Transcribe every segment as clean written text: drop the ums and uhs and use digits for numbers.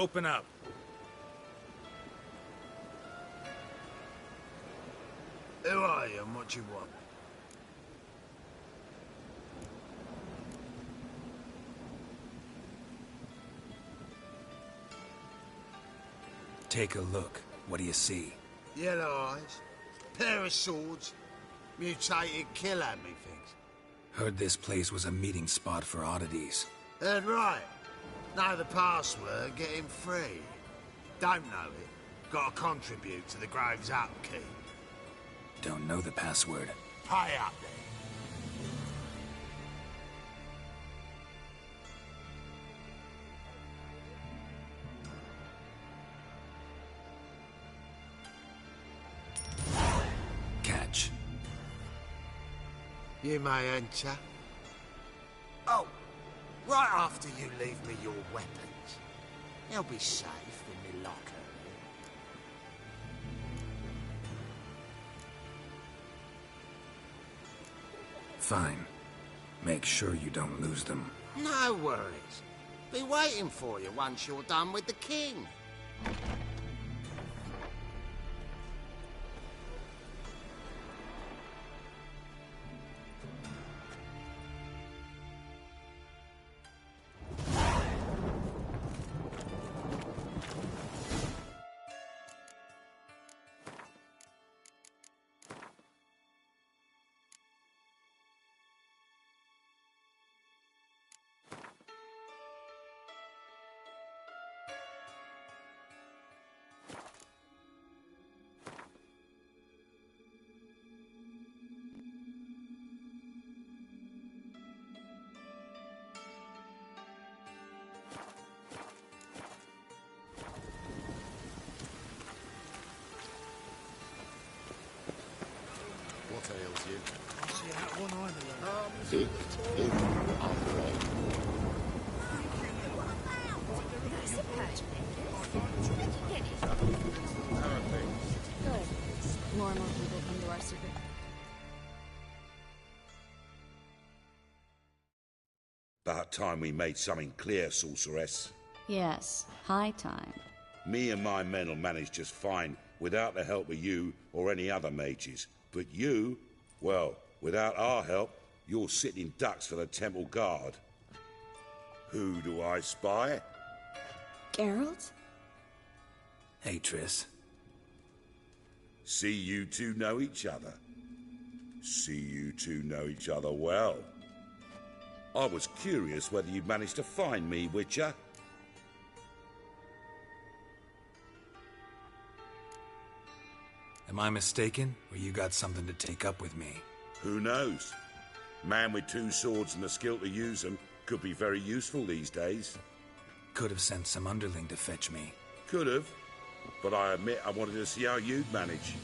Open up. Who are you and what do you want? Take a look. What do you see? Yellow eyes, pair of swords, mutated kill-at-me things. Heard this place was a meeting spot for oddities. Heard right. Know the password, get him free. Don't know it, gotta contribute to the Grave's upkeep. Don't know the password. Pay up then. Catch. You may enter. Oh, right after you leave me your weapons. They'll be safe in my locker. Fine. Make sure you don't lose them. No worries. Be waiting for you once you're done with the king. What ails you? I see that one eye Big in underway. Good. More and more people come to our secret. About time we made something clear, sorceress. Yes, high time. Me and my men'll manage just fine without the help of you or any other mages. But you, well, without our help, you're sitting ducks for the temple guard. Who do I spy? Geralt? Hey, Triss. See you two know each other. See you two know each other well. I was curious whether you'd managed to find me, Witcher. Am I mistaken, or you got something to take up with me? Who knows? Man with two swords and the skill to use them could be very useful these days. Could have sent some underling to fetch me. Could have, but I admit I wanted to see how you'd manage.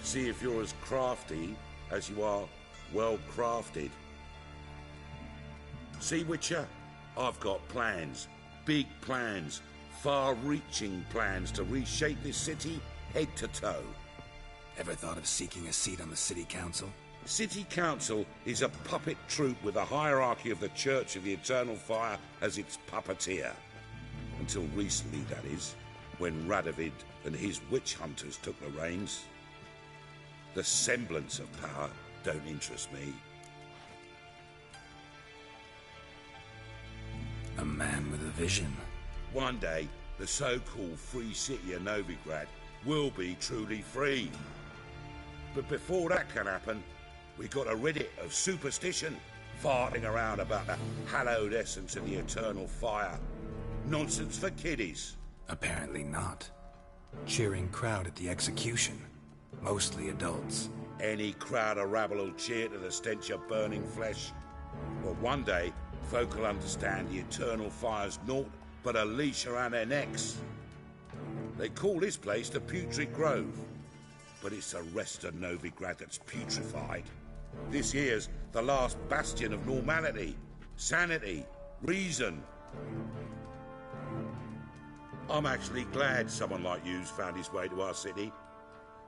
See if you're as crafty as you are well-crafted. See, Witcher, I've got plans. Big plans. Far-reaching plans to reshape this city head to toe. Ever thought of seeking a seat on the city council? City Council is a puppet troupe with a hierarchy of the Church of the Eternal Fire as its puppeteer. Until recently, that is, when Radovid and his witch hunters took the reins. The semblance of power don't interest me. A man with a vision. One day, the so-called free city of Novigrad will be truly free. But before that can happen, we got rid it of superstition, farting around about the hallowed essence of the eternal fire. Nonsense for kiddies. Apparently not. Cheering crowd at the execution. Mostly adults. Any crowd of rabble will cheer to the stench of burning flesh. But one day, folk will understand the eternal fire's naught but a leash around their necks. They call this place the Putrid Grove, but it's the rest of Novigrad that's putrefied. This here's the last bastion of normality, sanity, reason. I'm actually glad someone like you's found his way to our city,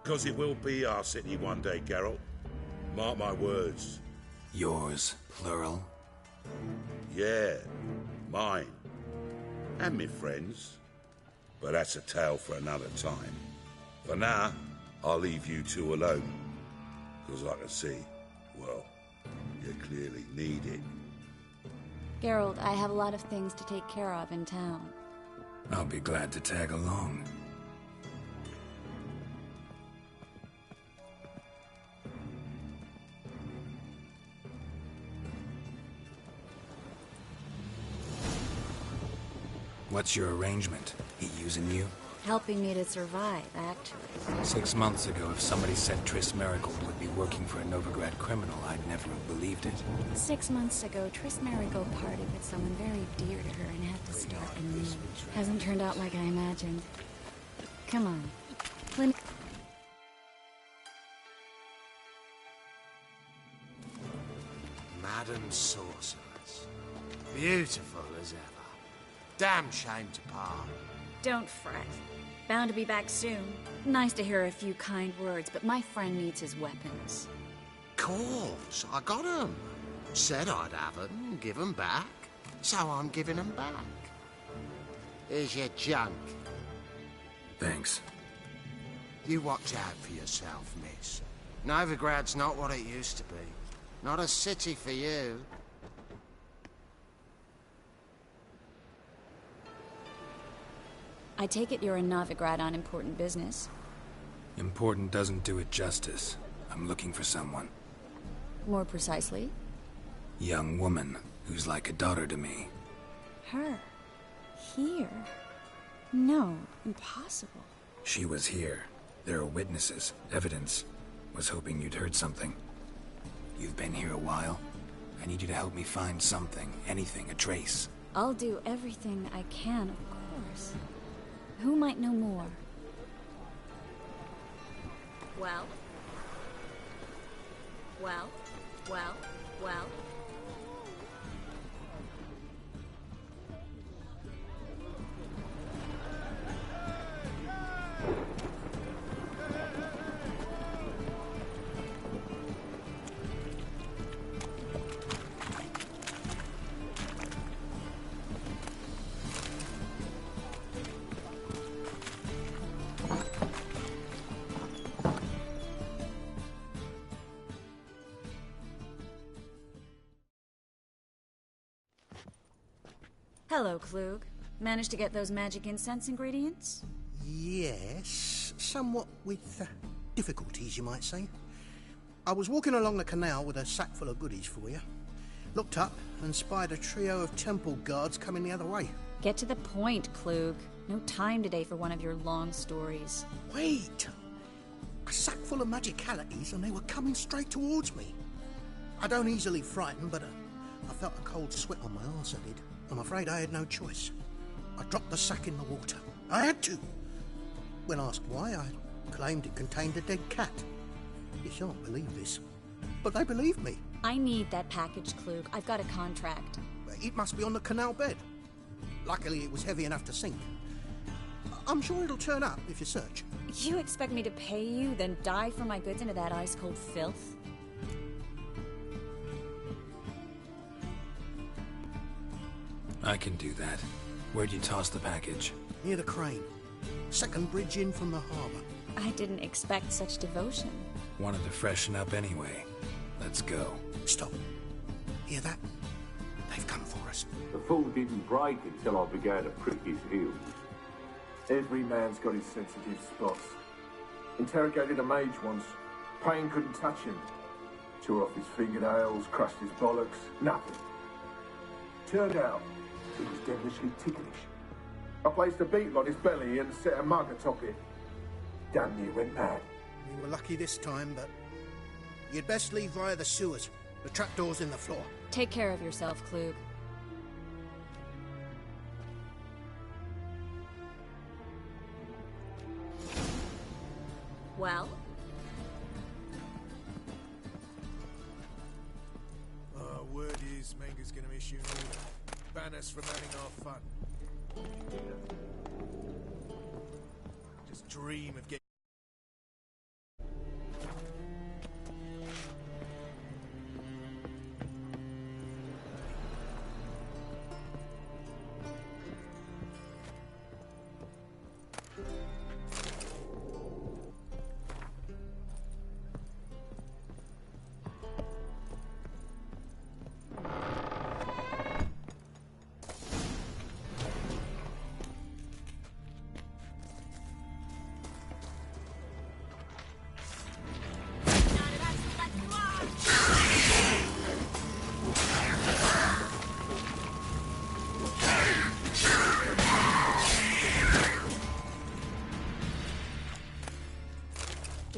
'cause it will be our city one day, Geralt. Mark my words. Yours, plural? Yeah, mine. And me friends. But that's a tale for another time. For now, I'll leave you two alone. Because I can see, well, you clearly need it. Geralt, I have a lot of things to take care of in town. I'll be glad to tag along. What's your arrangement? He using you? Helping me to survive, actually. 6 months ago, if somebody said Triss Merigold would be working for a Novigrad criminal, I'd never have believed it. 6 months ago, Triss Merigold parted with someone very dear to her and had to start anew. Hasn't turned out like I imagined. Come on. Madam Sorceress. Beautiful as ever. Damn shame to part. Don't fret. Bound to be back soon. Nice to hear a few kind words, but my friend needs his weapons. Course, I got 'em. Said I'd have 'em, give 'em back. So I'm giving 'em back. Here's your junk. Thanks. You watch out for yourself, miss. Novigrad's not what it used to be. Not a city for you. I take it you're in Novigrad on important business. Important doesn't do it justice. I'm looking for someone. More precisely? Young woman who's like a daughter to me. Her? Here? No, impossible. She was here. There are witnesses, evidence. Was hoping you'd heard something. You've been here a while. I need you to help me find something, anything, a trace. I'll do everything I can, of course. Who might know more? Well? Well? Well? Well? Hello, Klug. Managed to get those magic incense ingredients? Yes, somewhat with difficulties, you might say. I was walking along the canal with a sack full of goodies for you. Looked up and spied a trio of temple guards coming the other way. Get to the point, Klug. No time today for one of your long stories. Wait! A sack full of magicalities and they were coming straight towards me. I don't easily frighten, but I felt a cold sweat on my arse, I did. I'm afraid I had no choice. I dropped the sack in the water. I had to. When asked why, I claimed it contained a dead cat. You shan't believe this, but they believed me. I need that package, Klug. I've got a contract. It must be on the canal bed. Luckily, it was heavy enough to sink. I'm sure it'll turn up if you search. You expect me to pay you, then dive for my goods into that ice-cold filth? I can do that. Where'd you toss the package? Near the crane. Second bridge in from the harbour. I didn't expect such devotion. Wanted to freshen up anyway. Let's go. Stop. Hear that? They've come for us. The fall didn't break until I began to prick his heels. Every man's got his sensitive spots. Interrogated a mage once. Pain couldn't touch him. Tore off his fingernails, crushed his bollocks, nothing. Turned out, he was devilishly ticklish. I placed a beetle on his belly and set a mug atop it. Damn near went mad. We were lucky this time, but you'd best leave via the sewers. The trapdoor's in the floor. Take care of yourself, Klug. Well? Word is Manga's gonna issue an order. Ban us from having our fun. Just dream of getting...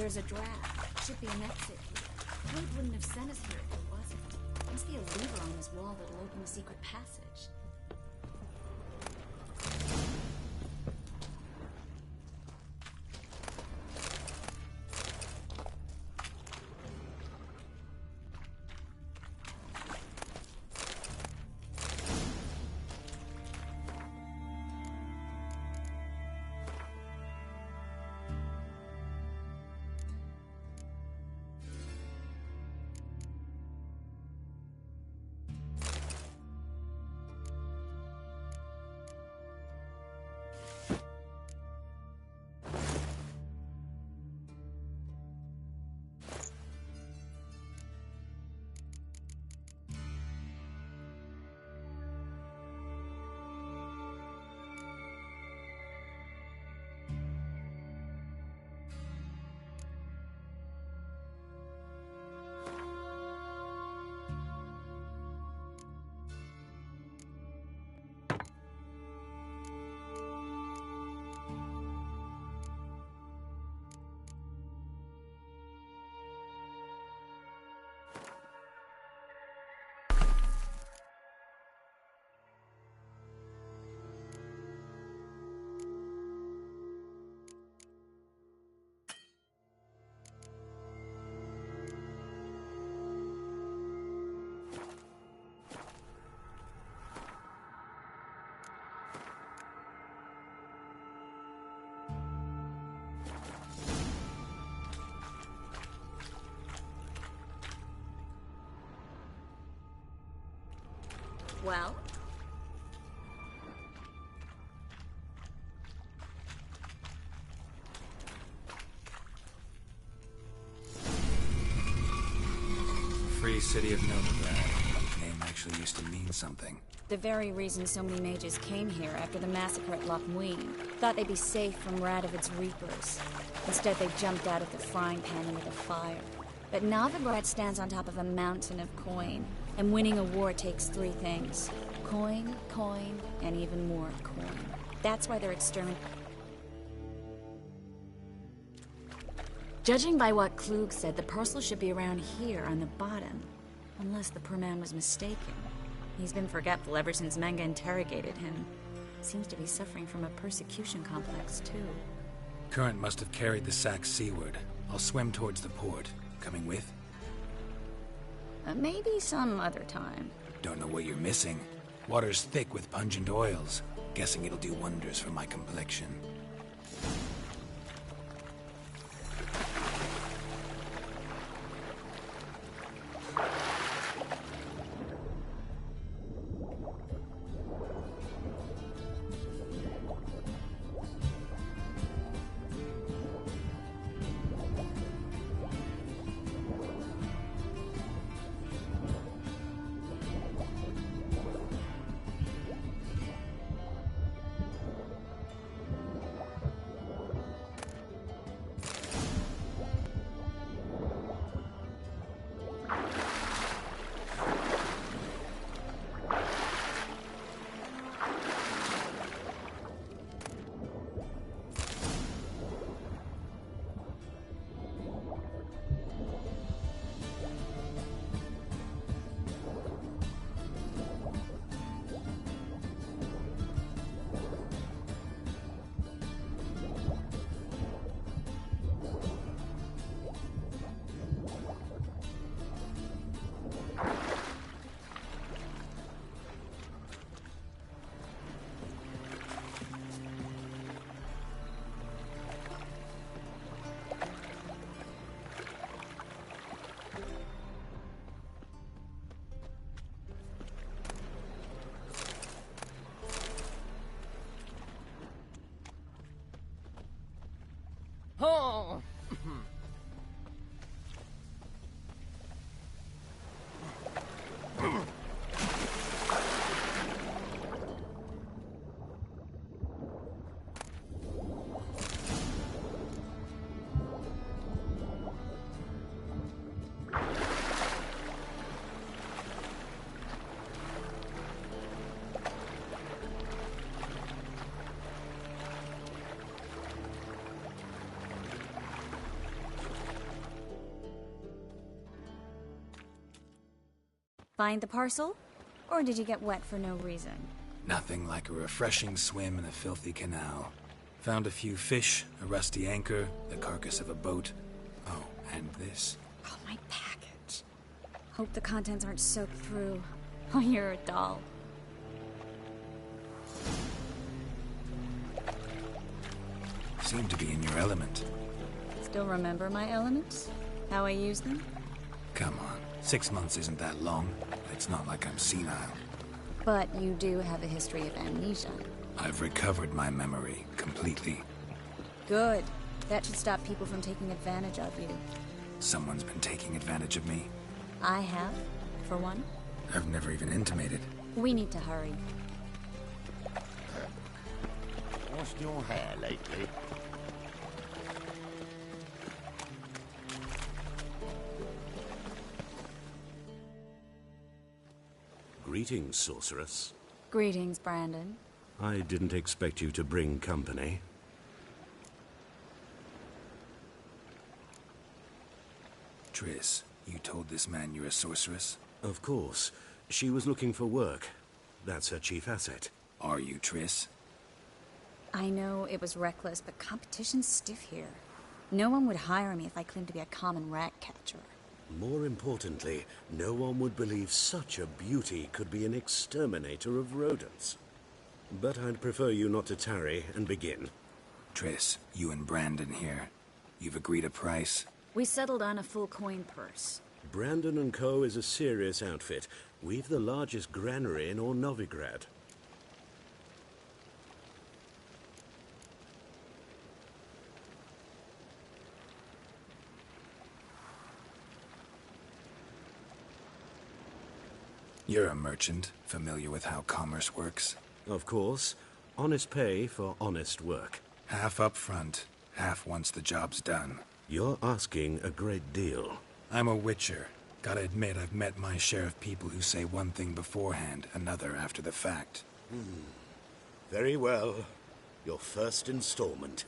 there's a draft. Should be an exit here. Code wouldn't have sent us here if there wasn't. Must be a lever on this wall that'll open a secret passage. Well? Free City of Novigrad. Name actually used to mean something. The very reason so many mages came here after the massacre at Loch Muin. Thought they'd be safe from Radovid's reapers. Instead, they jumped out of the frying pan into the fire. But Novigrad stands on top of a mountain of coin, and winning a war takes three things. Coin, coin, and even more coin. That's why they're exterminating. Judging by what Klug said, the parcel should be around here on the bottom. Unless the poor man was mistaken. He's been forgetful ever since Manga interrogated him. Seems to be suffering from a persecution complex, too. Current must have carried the sack seaward. I'll swim towards the port. Coming with? Maybe some other time. Don't know what you're missing. Water's thick with pungent oils. Guessing it'll do wonders for my complexion. Find the parcel? Or did you get wet for no reason? Nothing like a refreshing swim in a filthy canal. Found a few fish, a rusty anchor, the carcass of a boat. Oh, and this. Oh, my package. Hope the contents aren't soaked through. Oh, you're a doll. Seem to be in your element. Still remember my elements? How I use them? Come on, 6 months isn't that long. It's not like I'm senile. But you do have a history of amnesia. I've recovered my memory completely. Good. That should stop people from taking advantage of you. Someone's been taking advantage of me. I have, for one. I've never even intimated. We need to hurry. Washed your hair lately? Greetings, sorceress. Greetings, Brandon. I didn't expect you to bring company. Triss, you told this man you're a sorceress? Of course. She was looking for work. That's her chief asset. Are you, Triss? I know it was reckless, but competition's stiff here. No one would hire me if I claimed to be a common rat catcher. More importantly, no one would believe such a beauty could be an exterminator of rodents. But I'd prefer you not to tarry and begin. Triss, you and Brandon here. You've agreed a price? We settled on a full coin purse. Brandon & Co. is a serious outfit. We've the largest granary in all Novigrad. You're a merchant, familiar with how commerce works? Of course. Honest pay for honest work. Half up front, half once the job's done. You're asking a great deal. I'm a witcher. Gotta admit, I've met my share of people who say one thing beforehand, another after the fact. Very well. Your first installment.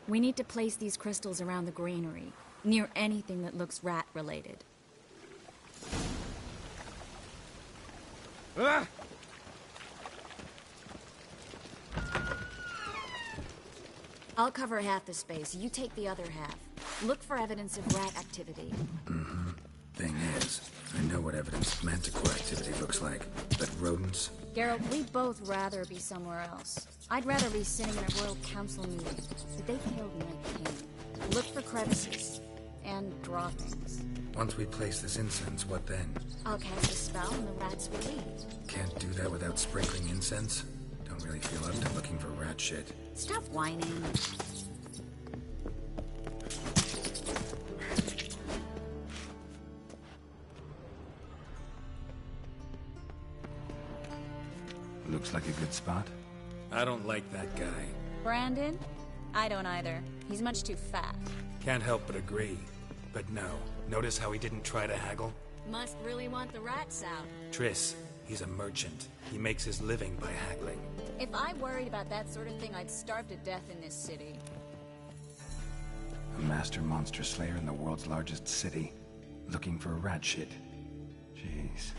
We need to place these crystals around the granary, near anything that looks rat-related. Ah! I'll cover half the space, you take the other half. Look for evidence of rat activity. Mm-hmm. Thing is, I know what evidence of manticore activity looks like, but rodents? Geralt, we'd both rather be somewhere else. I'd rather be sitting in a royal council meeting, but they killed my king. Look for crevices, and droppings. Once we place this incense, what then? I'll cast a spell and the rats will leave. Can't do that without sprinkling incense? Don't really feel up to looking for rat shit. Stop whining. Looks like a good spot. I don't like that guy. Brandon? I don't either. He's much too fat. Can't help but agree. But no, notice how he didn't try to haggle? Must really want the rats out. Triss, he's a merchant. He makes his living by haggling. If I worried about that sort of thing, I'd starve to death in this city. A master monster slayer in the world's largest city, looking for rat shit. Jeez.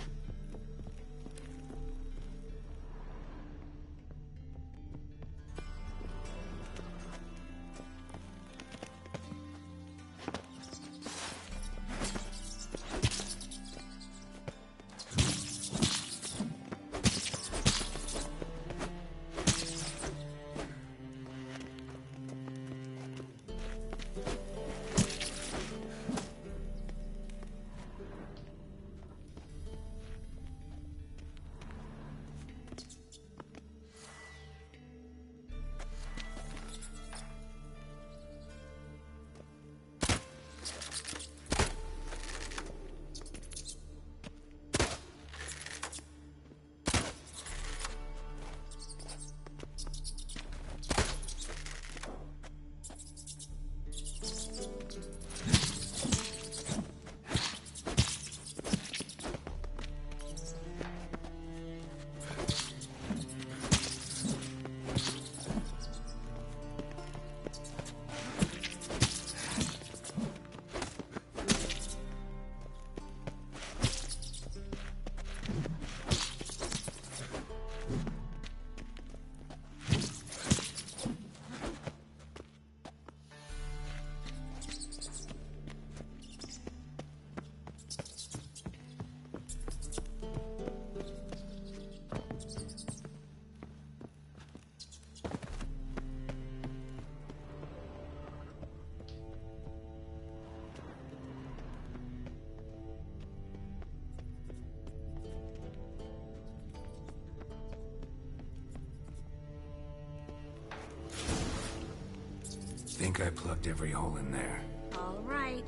think I plugged every hole in there. All right.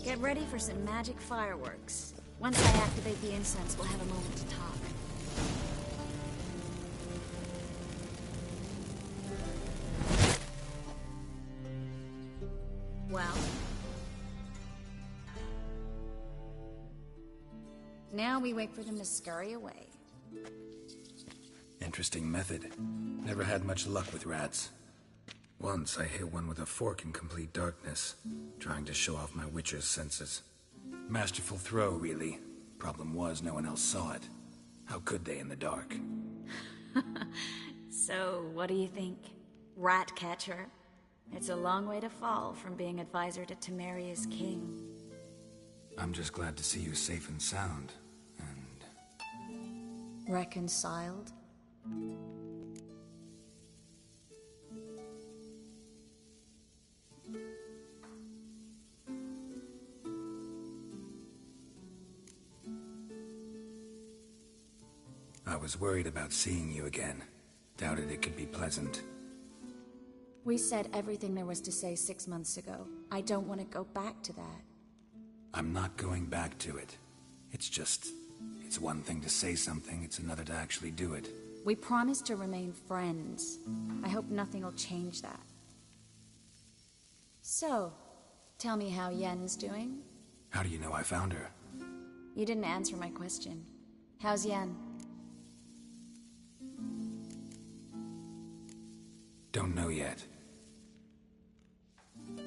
Get ready for some magic fireworks. Once I activate the incense, we'll have a moment to talk. Well? Now we wait for them to scurry away. Interesting method. Never had much luck with rats. Once I hit one with a fork in complete darkness, trying to show off my witcher's senses. Masterful throw, really. Problem was, no one else saw it. How could they in the dark? So, what do you think? Rat catcher? It's a long way to fall from being advisor to Temeria's king. I'm just glad to see you safe and sound, and... Reconciled? I was worried about seeing you again. Doubted it could be pleasant. We said everything there was to say 6 months ago. I don't want to go back to that. I'm not going back to it. It's one thing to say something, it's another to actually do it. We promised to remain friends. I hope nothing will change that. So, tell me how Yen's doing? How do you know I found her? You didn't answer my question. How's Yen? Don't know yet.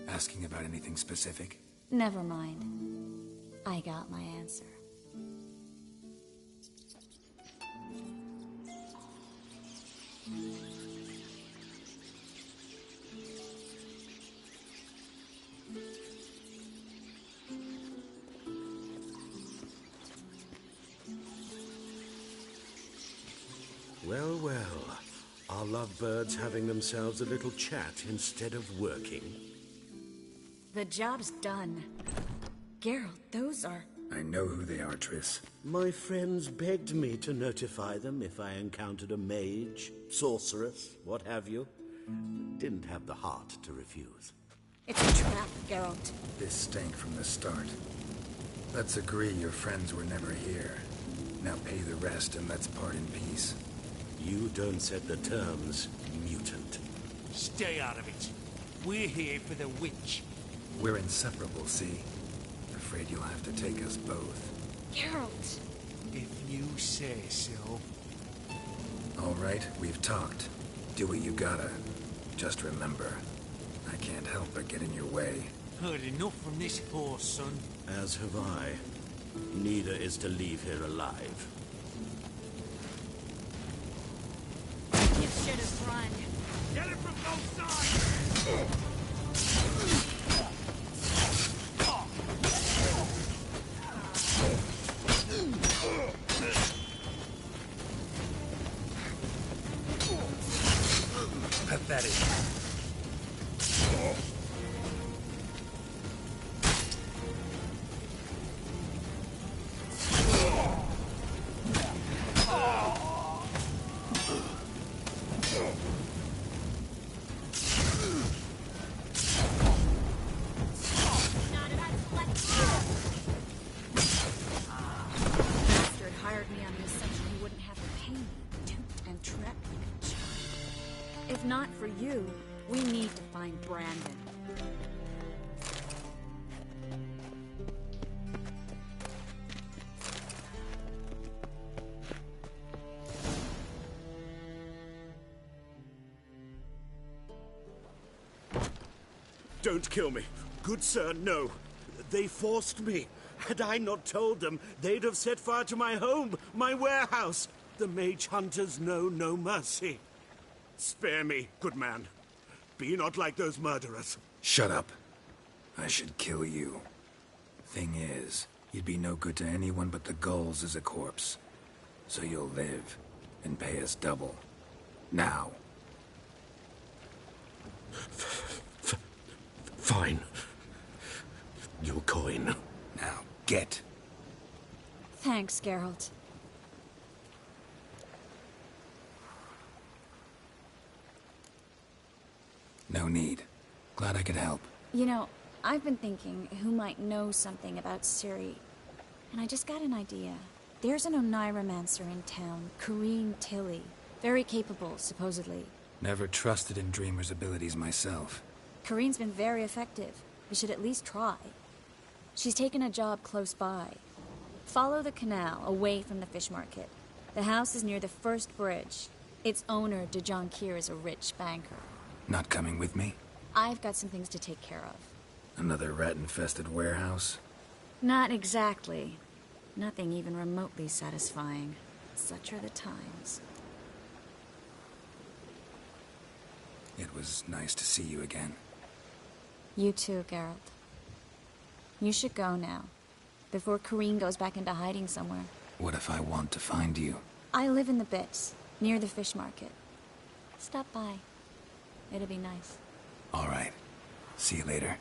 Asking about anything specific? Never mind. I got my answer. Well, well. Are lovebirds having themselves a little chat instead of working? The job's done. Geralt, those are... I know who they are, Triss. My friends begged me to notify them if I encountered a mage, sorceress, what have you. Didn't have the heart to refuse. It's a trap, Geralt. This stank from the start. Let's agree your friends were never here. Now pay the rest and let's part in peace. You don't set the terms, mutant. Stay out of it. We're here for the witch. We're inseparable, see? Afraid you'll have to take us both. Geralt! If you say so. All right, we've talked. Do what you gotta. Just remember, I can't help but get in your way. Heard enough from this horse, son. As have I. Neither is to leave here alive. You should have run. Get it from both sides! Pathetic. Bastard hired me on the assumption he wouldn't have to pay me, duped and trapped like a child. If not for you, we need to find Brandon. Don't kill me. Good sir, no. They forced me. Had I not told them, they'd have set fire to my home, my warehouse. The mage hunters know no mercy. Spare me, good man. Be not like those murderers. Shut up. I should kill you. Thing is, you'd be no good to anyone but the gulls as a corpse. So you'll live, and pay us double. Now. Fine. Your coin. Now, get. Thanks, Geralt. No need. Glad I could help. You know, I've been thinking who might know something about Ciri, and I just got an idea. There's an Oneiromancer in town, Corrine Tilly. Very capable, supposedly. Never trusted in Dreamer's abilities myself. Corrine's been very effective. We should at least try. She's taken a job close by. Follow the canal, away from the fish market. The house is near the first bridge. Its owner, DeJohn Kier, is a rich banker. Not coming with me? I've got some things to take care of. Another rat-infested warehouse? Not exactly. Nothing even remotely satisfying. Such are the times. It was nice to see you again. You too, Geralt. You should go now, before Corrine goes back into hiding somewhere. What if I want to find you? I live in the Bits, near the fish market. Stop by. It'll be nice. All right. See you later.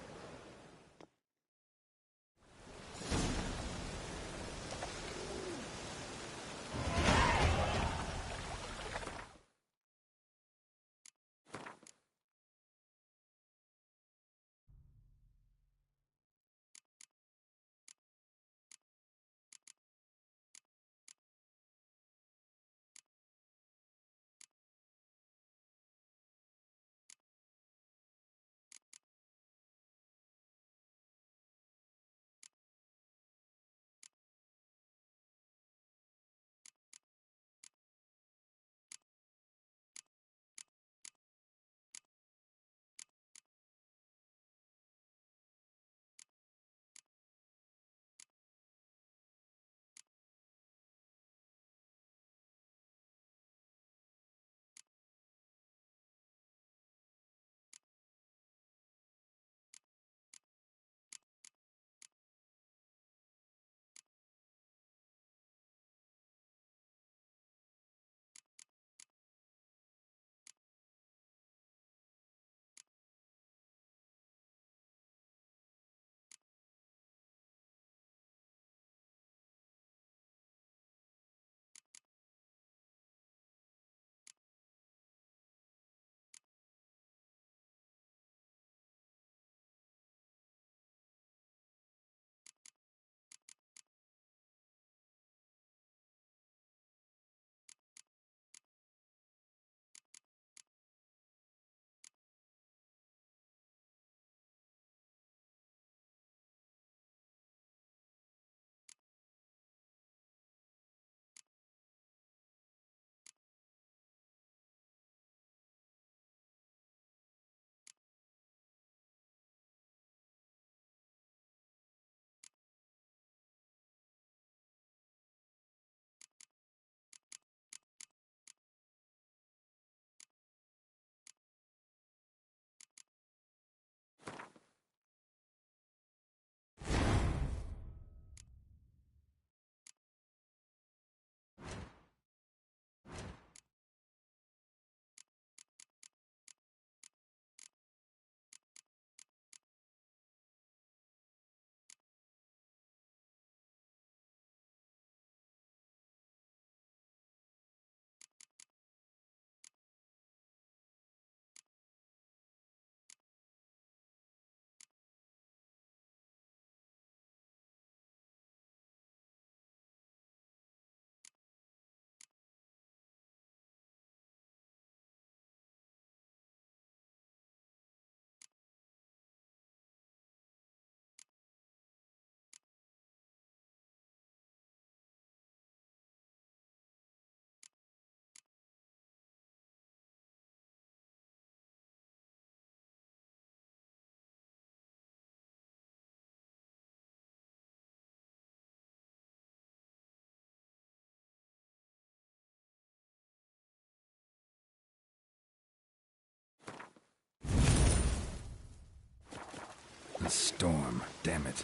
A storm, damn it.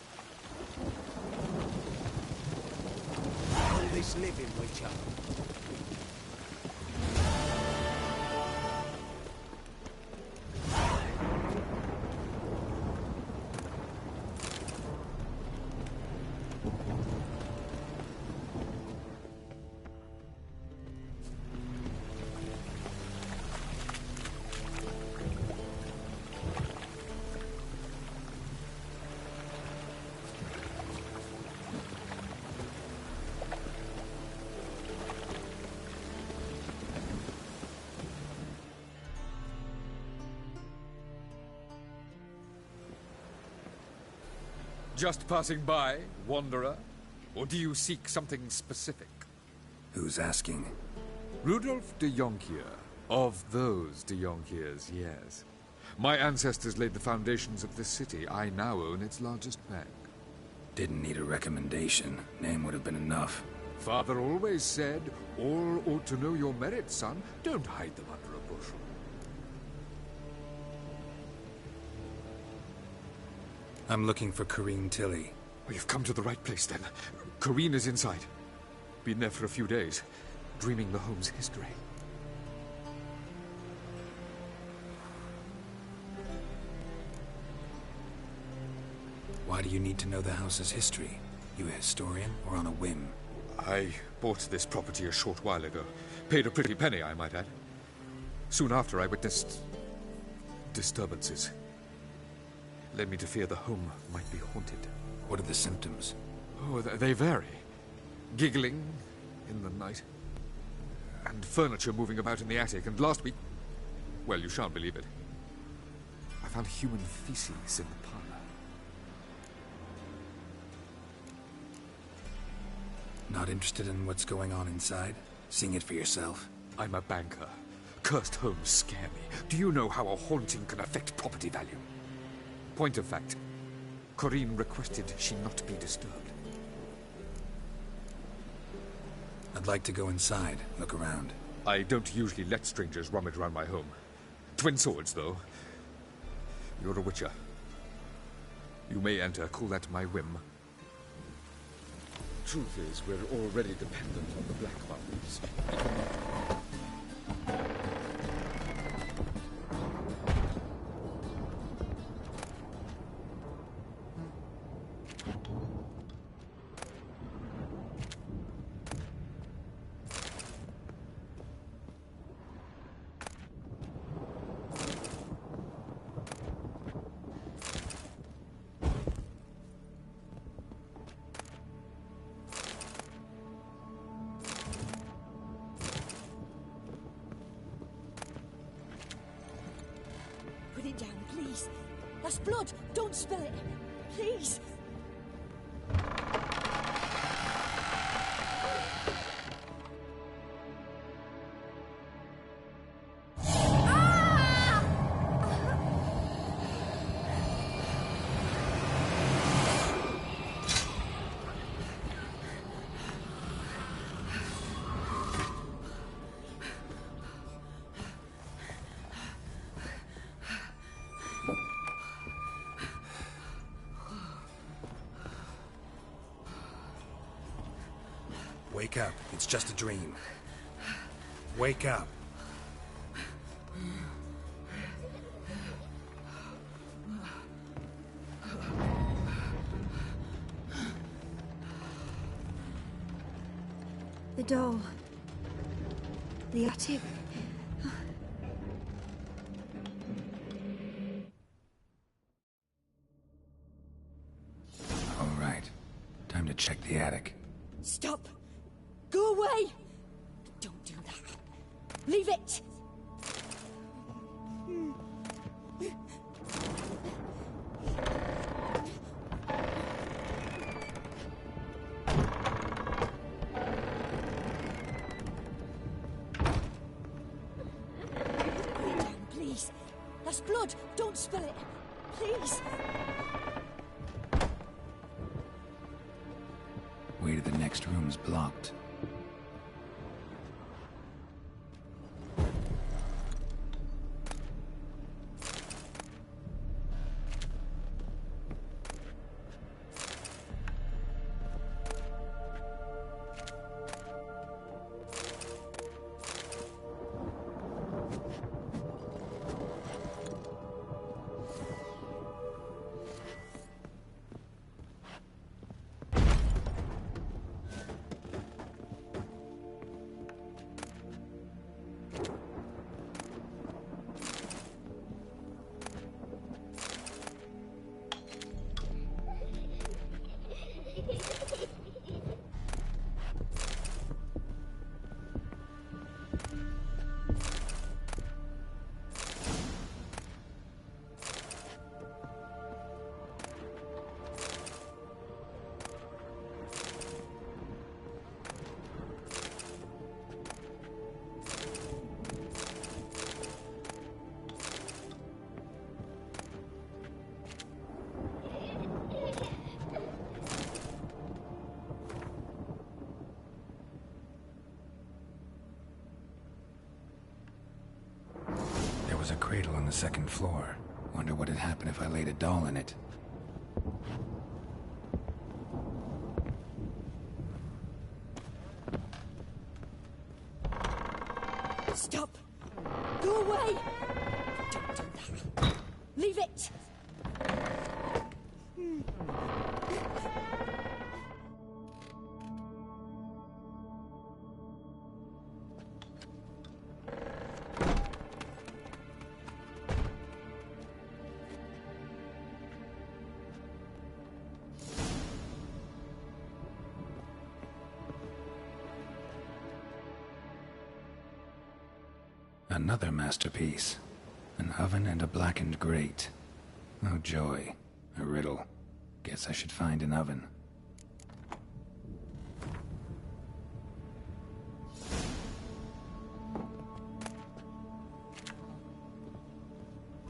All this living, Witcher. Just passing by, wanderer? Or do you seek something specific? Who's asking? Rudolf de Jonkier. Of those de Jonkiers, yes. My ancestors laid the foundations of this city. I now own its largest bank. Didn't need a recommendation. Name would have been enough. Father always said, all ought to know your merits, son. Don't hide them under a bushel. I'm looking for Corrine Tilly. Well, you've come to the right place, then. Corrine is inside. Been there for a few days, dreaming the home's history. Why do you need to know the house's history? You a historian, or on a whim? I bought this property a short while ago. Paid a pretty penny, I might add. Soon after, I witnessed disturbances. Led me to fear the home might be haunted. What are the symptoms? Oh, they vary. Giggling in the night. And furniture moving about in the attic. And last week... well, you shan't believe it. I found human feces in the parlor. Not interested in what's going on inside? Seeing it for yourself? I'm a banker. Cursed homes scare me. Do you know how a haunting can affect property value? Point of fact, Corrine requested she not be disturbed. I'd like to go inside, look around. I don't usually let strangers rummage around my home. Twin swords, though. You're a witcher. You may enter, call that my whim. Truth is, we're already dependent on the Black Mountains. Put it down, please. That's blood. Don't spill it. Please. Wake up. It's just a dream. Wake up. The doll. The attic. All right. Time to check the attic. Stop! Go away! Don't do that. Leave it! Put it down, please. That's blood. Don't spill it. Please. Way to the next room's blocked. was a cradle on the second floor. Wonder what had happened if I laid a doll in it. Stop! Go away! Don't do that. Leave it! Another masterpiece. An oven and a blackened grate. Oh joy. A riddle. Guess I should find an oven.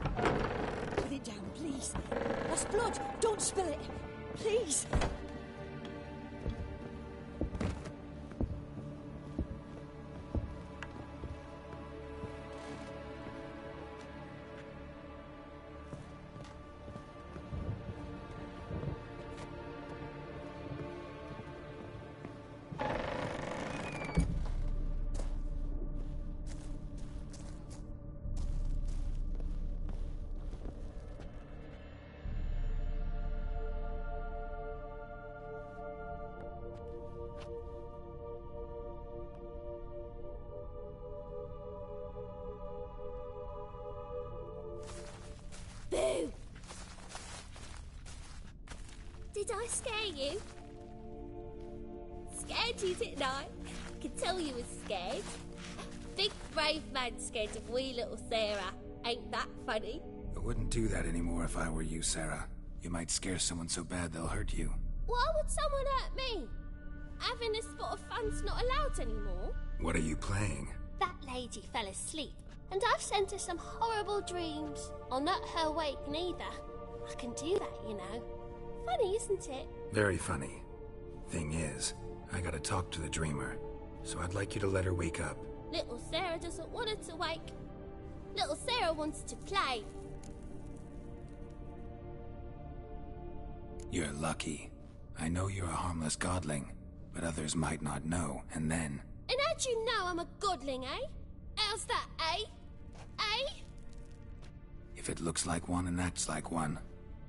Put it down, please. That's blood. Don't spill it. Please. Boo! Did I scare you? Scared you, didn't I? I could tell you was scared. Big brave man scared of wee little Sarah. Ain't that funny? I wouldn't do that anymore if I were you, Sarah. You might scare someone so bad they'll hurt you. Why would someone hurt me? Having a spot of fun's not allowed anymore. What are you playing? That lady fell asleep, and I've sent her some horrible dreams. I'll not her awake neither. I can do that, you know. Funny, isn't it? Very funny. Thing is, I gotta talk to the dreamer, so I'd like you to let her wake up. Little Sarah doesn't want her to wake. Little Sarah wants to play. You're lucky. I know you're a harmless godling, but others might not know, and then... And how'd you know I'm a godling, eh? How's that, eh? Eh? If it looks like one and acts like one,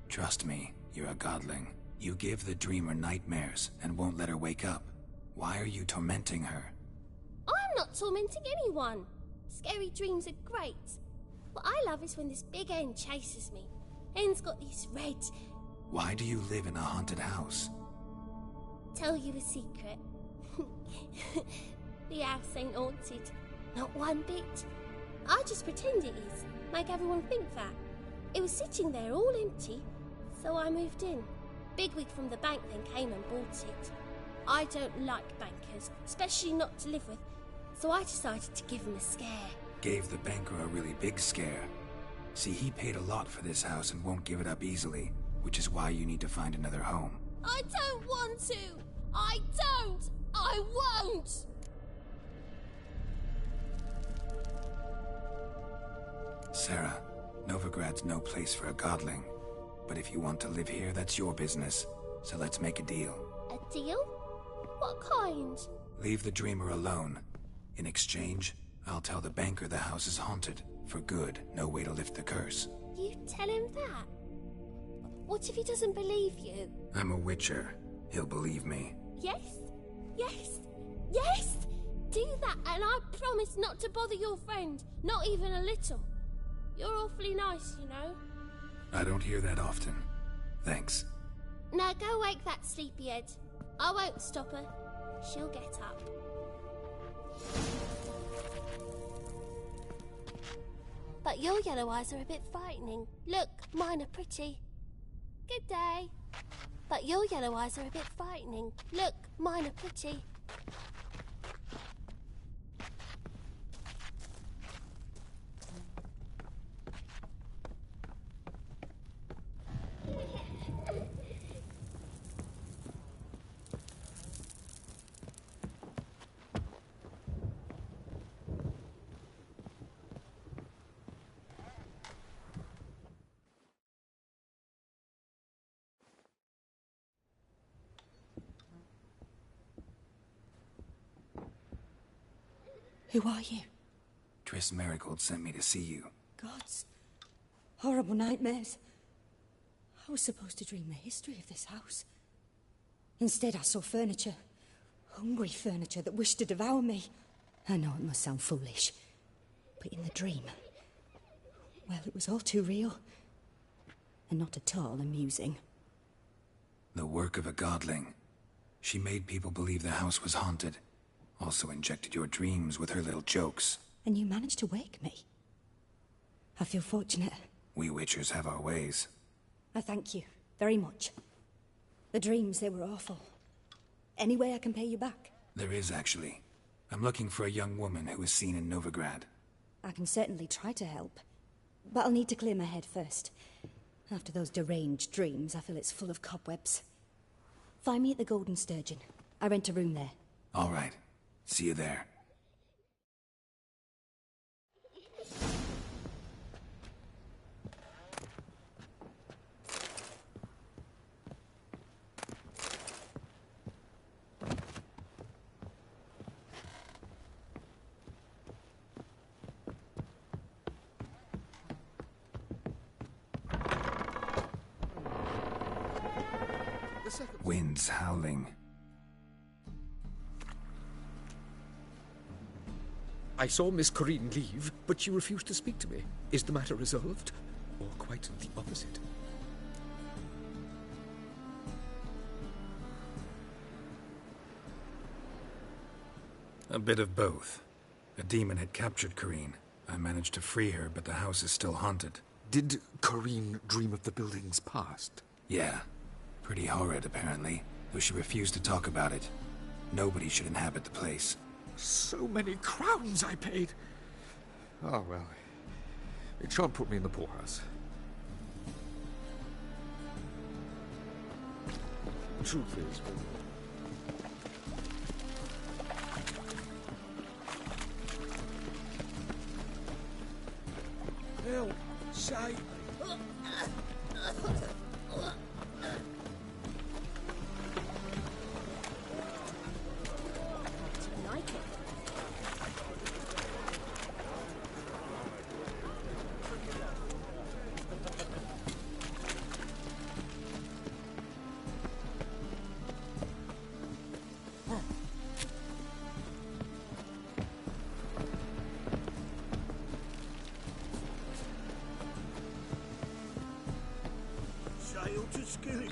trust me, you're a godling. You give the dreamer nightmares and won't let her wake up. Why are you tormenting her? I'm not tormenting anyone. Scary dreams are great. What I love is when this big hen chases me. Hen's got these red... Why do you live in a haunted house? Tell you a secret. The house ain't haunted. Not one bit. I just pretend it is. Make everyone think that. It was sitting there all empty, so I moved in. Bigwig from the bank then came and bought it. I don't like bankers, especially not to live with, so I decided to give him a scare. Gave the banker a really big scare. See, he paid a lot for this house and won't give it up easily, which is why you need to find another home. I don't want to! I don't! I won't! Sarah, Novigrad's no place for a godling. But if you want to live here, that's your business. So let's make a deal. A deal? What kind? Leave the dreamer alone. In exchange, I'll tell the banker the house is haunted. For good, no way to lift the curse. You tell him that? What if he doesn't believe you? I'm a witcher. He'll believe me. Yes? Yes? Yes! Do that, and I promise not to bother your friend. Not even a little. You're awfully nice, you know. I don't hear that often. Thanks. Now go wake that sleepyhead. I won't stop her. She'll get up. But your yellow eyes are a bit frightening. Look, mine are pretty. Good day. But your yellow eyes are a bit frightening. Look, mine are pretty. Who are you? Triss Marigold sent me to see you. Gods. Horrible nightmares. I was supposed to dream the history of this house. Instead, I saw furniture. Hungry furniture that wished to devour me. I know it must sound foolish, but in the dream, well, it was all too real. And not at all amusing. The work of a godling. She made people believe the house was haunted. Also injected your dreams with her little jokes. And you managed to wake me. I feel fortunate. We Witchers have our ways. I thank you very much. The dreams, they were awful. Any way I can pay you back? There is, actually. I'm looking for a young woman who was seen in Novigrad. I can certainly try to help. But I'll need to clear my head first. After those deranged dreams, I feel it's full of cobwebs. Find me at the Golden Sturgeon. I rent a room there. All right. See you there. Winds howling. I saw Miss Corinne leave, but she refused to speak to me. Is the matter resolved? Or quite the opposite? A bit of both. A demon had captured Corinne. I managed to free her, but the house is still haunted. Did Corinne dream of the building's past? Yeah. Pretty horrid, apparently, though she refused to talk about it. Nobody should inhabit the place. So many crowns I paid! Oh, well. It shan't put me in the poorhouse. Truth is... Help! Save me! Sail to Skilling.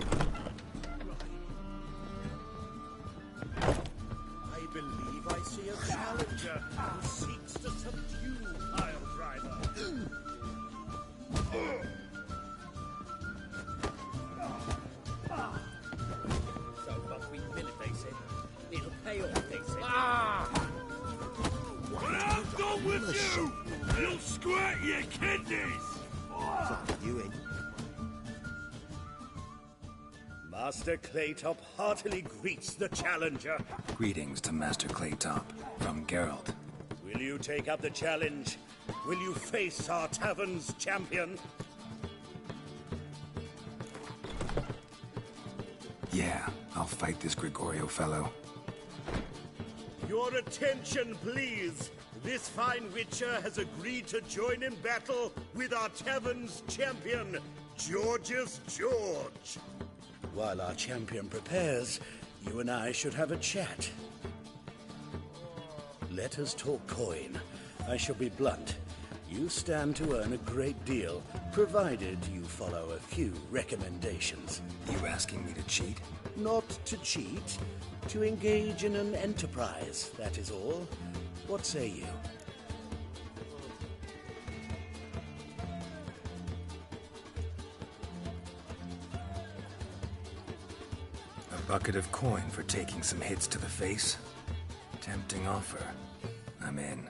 I believe I see a challenger who seeks to subdue Pile Driver. So must we mill it, they said. It'll pay off, they said. When I'm done with you, you'll squirt your kidneys! You in? Master Claytop heartily greets the challenger. Greetings to Master Claytop, from Geralt. Will you take up the challenge? Will you face our tavern's champion? Yeah, I'll fight this Gregorio fellow. Your attention, please. This fine witcher has agreed to join in battle with our tavern's champion, George's George. While our champion prepares, you and I should have a chat. Let us talk coin. I shall be blunt. You stand to earn a great deal, provided you follow a few recommendations. You asking me to cheat? Not to cheat, to engage in an enterprise, that is all. What say you? A bucket of coin for taking some hits to the face? Tempting offer. I'm in.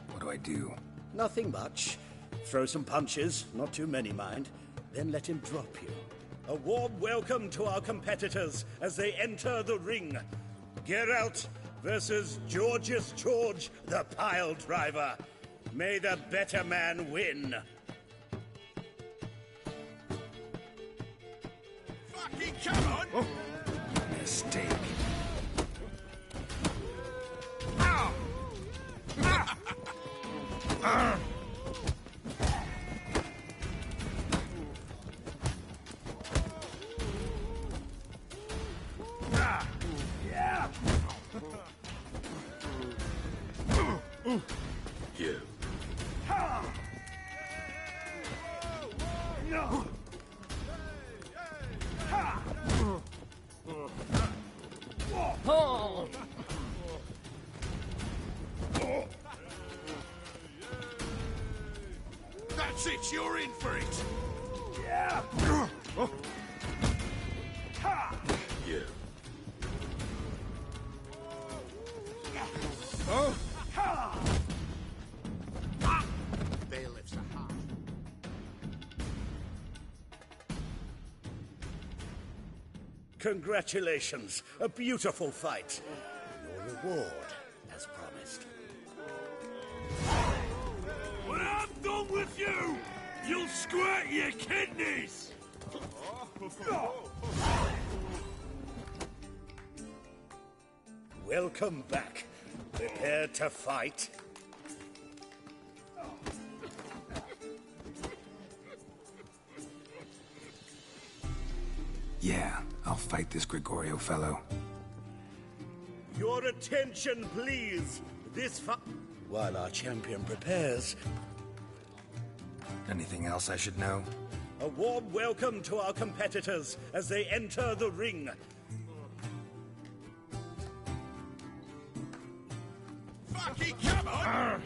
What do I do? Nothing much. Throw some punches, not too many, mind, then let him drop you. A warm welcome to our competitors as they enter the ring. Geralt versus George's George, the Pile Driver. May the better man win. Fucking come on! Oh. Mistake. Ow! You. That's it, you're in for it! Yeah. You. There lives the heart. Congratulations. A beautiful fight. Your reward, as promised. When I'm done with you, you'll squirt your kidneys! Welcome back. Prepare to fight. Yeah, I'll fight this Gregorio fellow. Your attention, please. This fight... While our champion prepares, Anything else I should know? a warm welcome to our competitors as they enter the ring. Fucking come on!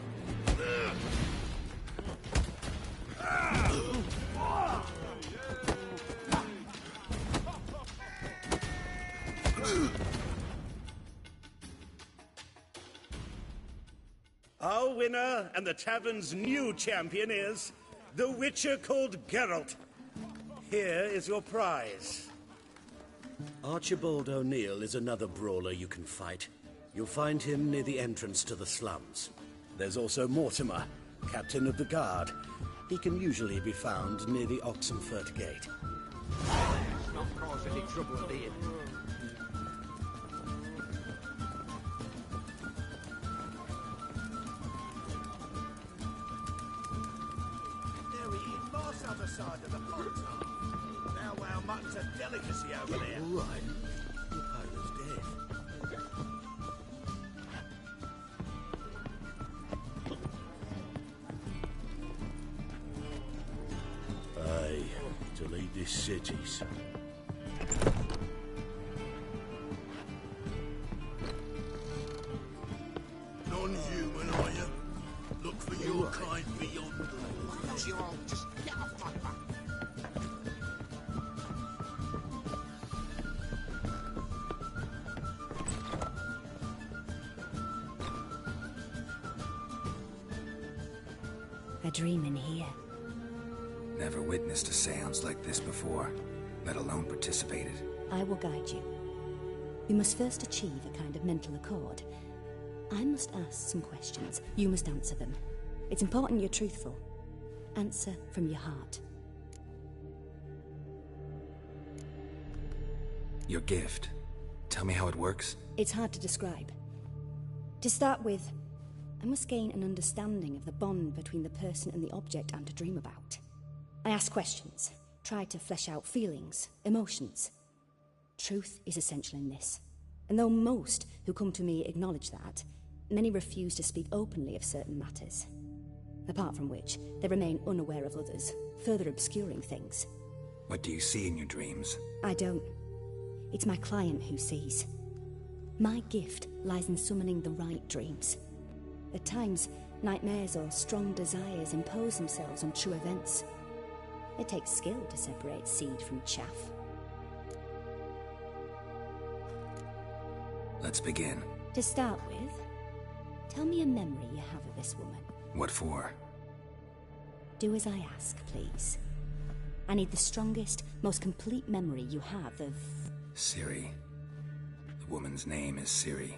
Our winner and the tavern's new champion is the Witcher called Geralt. Here is your prize. Archibald O'Neill is another brawler you can fight. You'll find him near the entrance to the slums. There's also Mortimer, captain of the guard. He can usually be found near the Oxenfurt Gate. Not cause any trouble here. They're eating moss on the side of the pond. Now wow mutton's a delicacy over there. All right. Your partner's dead. Aye, to lead this cities. Non-human, are you? Look for your kind beyond the law. Because you're all just get off my back. A dream in here. Never witnessed a seance like this before, let alone participated. I will guide you. You must first achieve a kind of mental accord. I must ask some questions. You must answer them. It's important you're truthful. Answer from your heart. Your gift. Tell me how it works. It's hard to describe. To start with, I must gain an understanding of the bond between the person and the object I'm to dream about. I ask questions, try to flesh out feelings, emotions. Truth is essential in this. And though most who come to me acknowledge that, many refuse to speak openly of certain matters. Apart from which, they remain unaware of others, further obscuring things. What do you see in your dreams? I don't. It's my client who sees. My gift lies in summoning the right dreams. At times, nightmares or strong desires impose themselves on true events. It takes skill to separate seed from chaff. Let's begin. To start with, tell me a memory you have of this woman. What for? Do as I ask, please. I need the strongest, most complete memory you have of... Ciri. The woman's name is Ciri.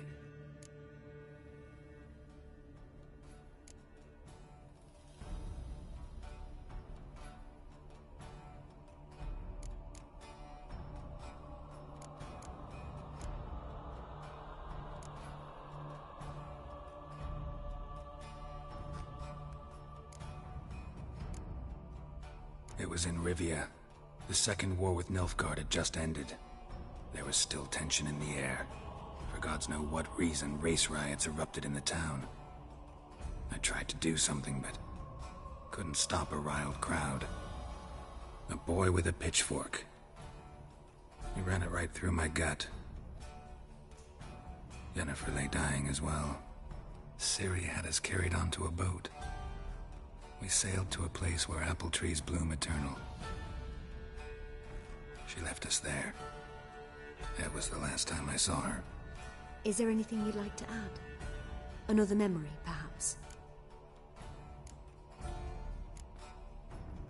It was in Rivia. The second war with Nilfgaard had just ended. There was still tension in the air. For gods know what reason, race riots erupted in the town. I tried to do something, but couldn't stop a riled crowd. A boy with a pitchfork. He ran it right through my gut. Yennefer lay dying as well. Ciri had us carried onto a boat. We sailed to a place where apple trees bloom eternal. She left us there. That was the last time I saw her. Is there anything you'd like to add? Another memory, perhaps?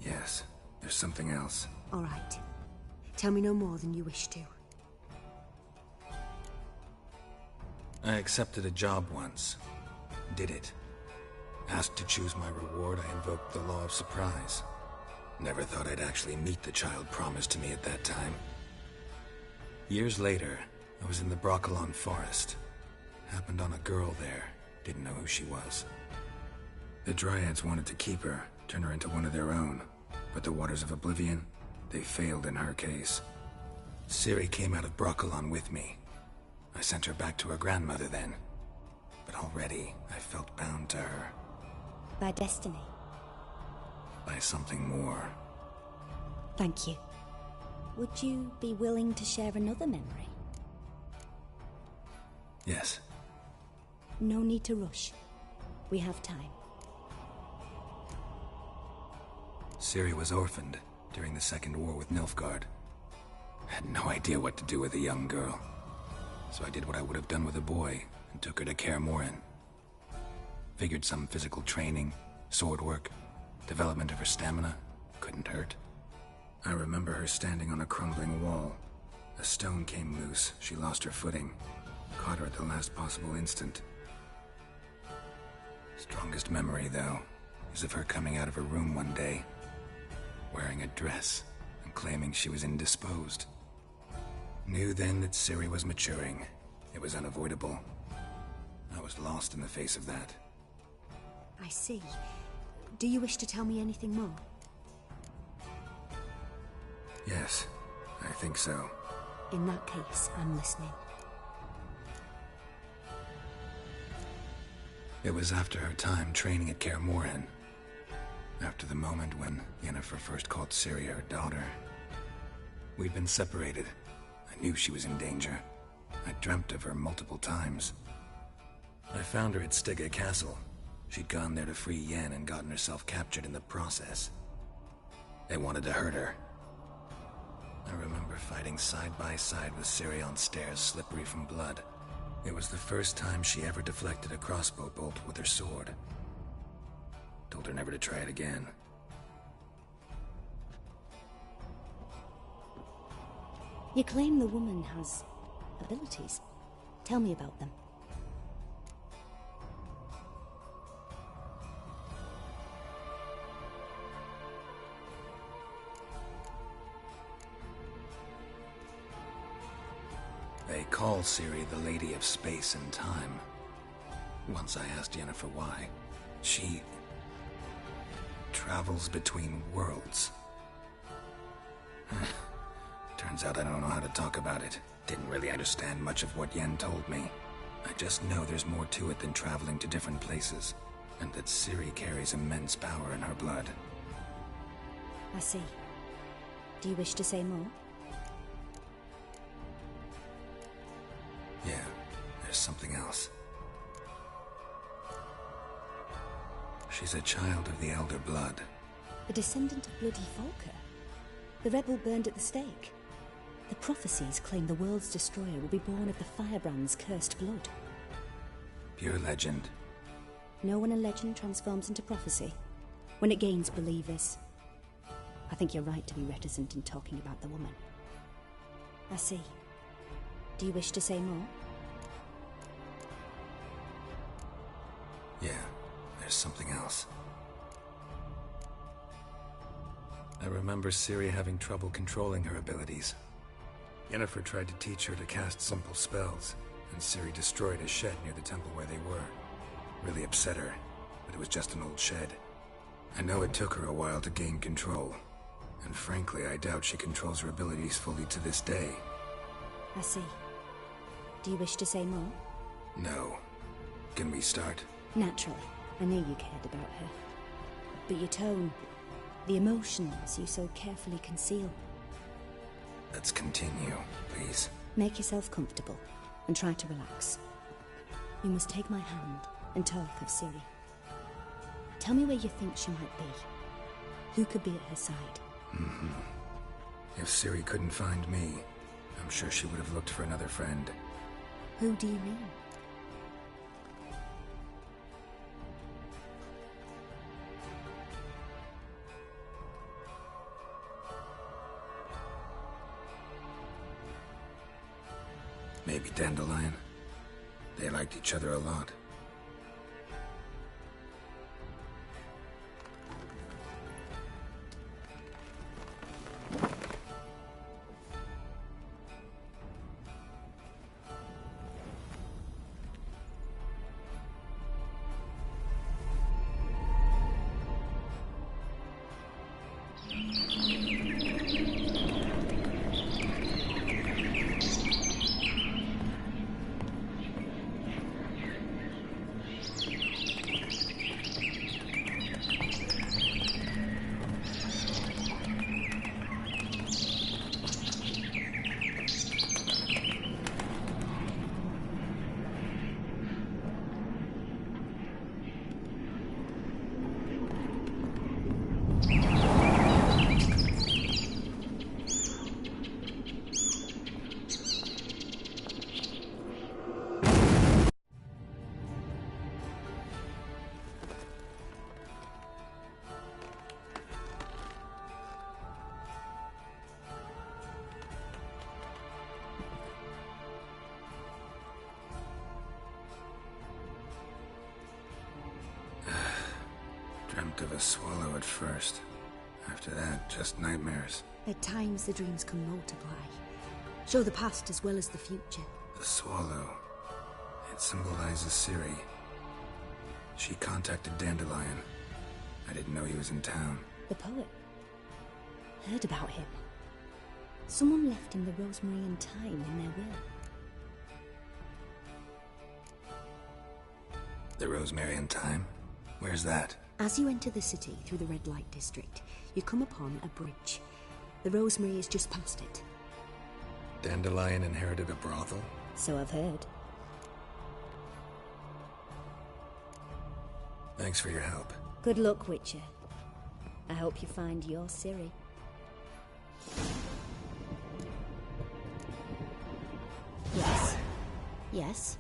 Yes, there's something else. All right. Tell me no more than you wish to. I accepted a job once. Did it. Asked to choose my reward, I invoked the law of surprise. Never thought I'd actually meet the child promised to me at that time. Years later, I was in the Broccolon forest. Happened on a girl there. Didn't know who she was. The Dryads wanted to keep her, turn her into one of their own. But the Waters of Oblivion, they failed in her case. Ciri came out of Broccolon with me. I sent her back to her grandmother then. But already, I felt bound to her. By destiny? By something more. Thank you. Would you be willing to share another memory? Yes. No need to rush. We have time. Ciri was orphaned during the Second War with Nilfgaard. Had no idea what to do with a young girl. So I did what I would have done with a boy and took her to Kaer Morhen. Figured some physical training, sword work, development of her stamina couldn't hurt. I remember her standing on a crumbling wall. A stone came loose, she lost her footing. Caught her at the last possible instant. Strongest memory, though, is of her coming out of her room one day, wearing a dress and claiming she was indisposed. Knew then that Ciri was maturing. It was unavoidable. I was lost in the face of that. I see. Do you wish to tell me anything more? Yes, I think so. In that case, I'm listening. It was after her time training at Kaer Morhen. After the moment when Yennefer first called Ciri her daughter. We'd been separated. I knew she was in danger. I dreamt of her multiple times. I found her at Stygga Castle. She'd gone there to free Yen and gotten herself captured in the process. They wanted to hurt her. I remember fighting side by side with Ciri on stairs slippery from blood. It was the first time she ever deflected a crossbow bolt with her sword. Told her never to try it again. You claim the woman has abilities. Tell me about them. They call Ciri the Lady of Space and Time. Once I asked Yennefer why. She travels between worlds. Turns out I don't know how to talk about it. Didn't really understand much of what Yen told me. I just know there's more to it than traveling to different places, and that Ciri carries immense power in her blood. I see. Do you wish to say more? Yeah, there's something else. She's a child of the Elder Blood. A descendant of bloody Volker. The rebel burned at the stake. The prophecies claim the world's destroyer will be born of the Firebrand's cursed blood. Pure legend. Know when a legend transforms into prophecy? When it gains believers. I think you're right to be reticent in talking about the woman. I see. Do you wish to say more? Yeah, there's something else. I remember Ciri having trouble controlling her abilities. Yennefer tried to teach her to cast simple spells, and Ciri destroyed a shed near the temple where they were. Really upset her, but it was just an old shed. I know it took her a while to gain control, And frankly, I doubt she controls her abilities fully to this day. I see. Do you wish to say more? No. Can we start? Naturally. I knew you cared about her. But your tone, the emotions you so carefully conceal. Let's continue, please. Make yourself comfortable and try to relax. You must take my hand and talk of Ciri. Tell me where you think she might be. Who could be at her side? If Ciri couldn't find me, I'm sure she would have looked for another friend. Who do you mean? Maybe Dandelion. They liked each other a lot. Dreamt of a swallow at first. After that, just nightmares. At times the dreams can multiply. Show the past as well as the future. The swallow. It symbolizes Ciri. She contacted Dandelion. I didn't know he was in town. The poet. Heard about him. Someone left him the rosemary and thyme in their will. The rosemary and thyme? Where's that? As you enter the city through the red light district, you come upon a bridge. The rosemary is just past it. Dandelion inherited a brothel? So I've heard. Thanks for your help. Good luck, Witcher. I hope you find your Ciri. Yes. Yes.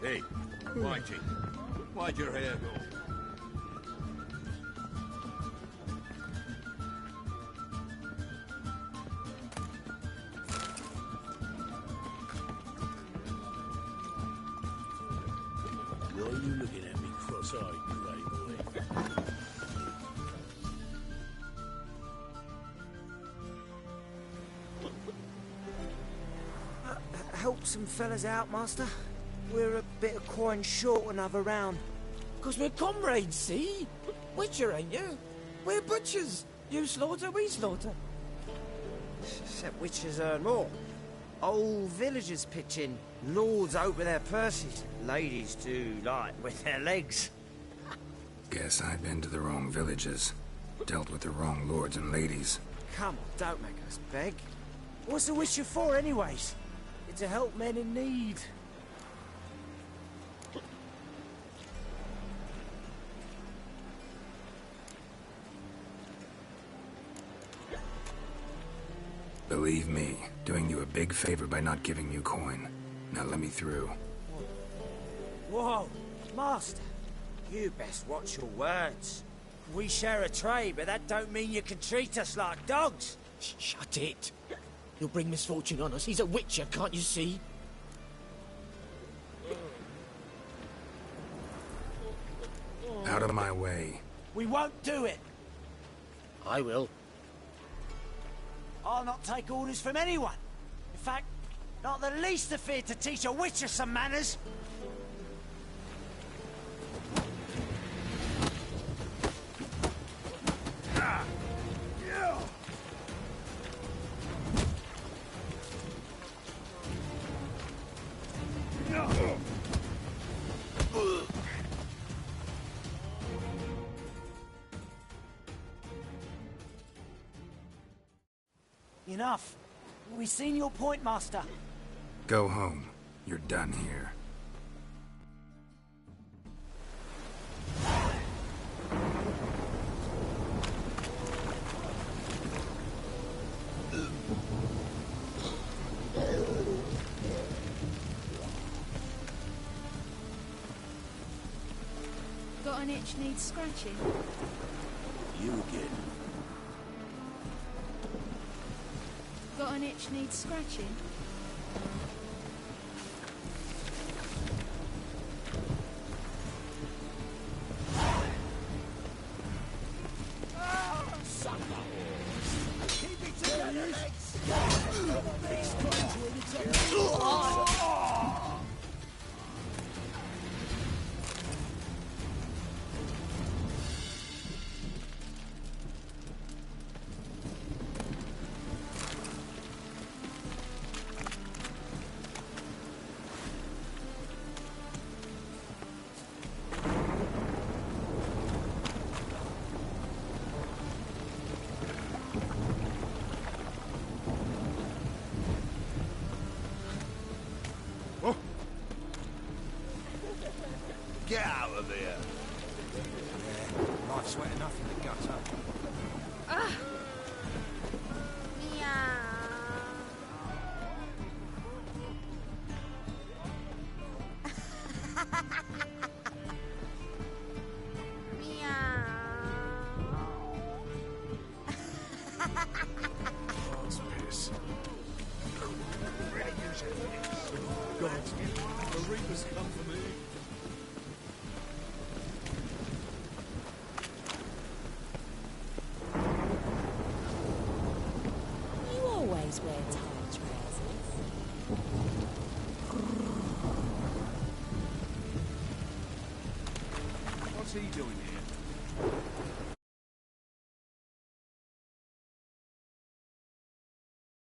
Hey, Whitey, why'd your hair go? Why are you looking at me cross-eyed, grey boy? Help some fellas out, Master. We're a bit of coin short another round. 'Cause we're comrades, see? Witcher, ain't you? We're butchers. You slaughter, we slaughter. Except witches earn more. Old villagers pitch in. Lords open their purses. Ladies do like with their legs. Guess I've been to the wrong villages. Dealt with the wrong lords and ladies. Come on, don't make us beg. What's a witcher for, anyways? It's to help men in need. Believe me, doing you a big favor by not giving you coin. Now let me through. Whoa, Master. You best watch your words. We share a trade, but that don't mean you can treat us like dogs. Shut it. You'll bring misfortune on us. He's a witcher, can't you see? Out of my way. We won't do it. I will. I'll not take orders from anyone. In fact, not the least afeard to teach a witcher some manners. Enough. We've seen your point, Master. Go home. You're done here. Got an itch needs scratching? You again. Got an itch needs scratching? Keep it together, legs! These guys Get out of here! Yeah, life's wet enough in the gutter. God's piss. God, the Reapers come for me. You always wear tight trousers. What's he doing here?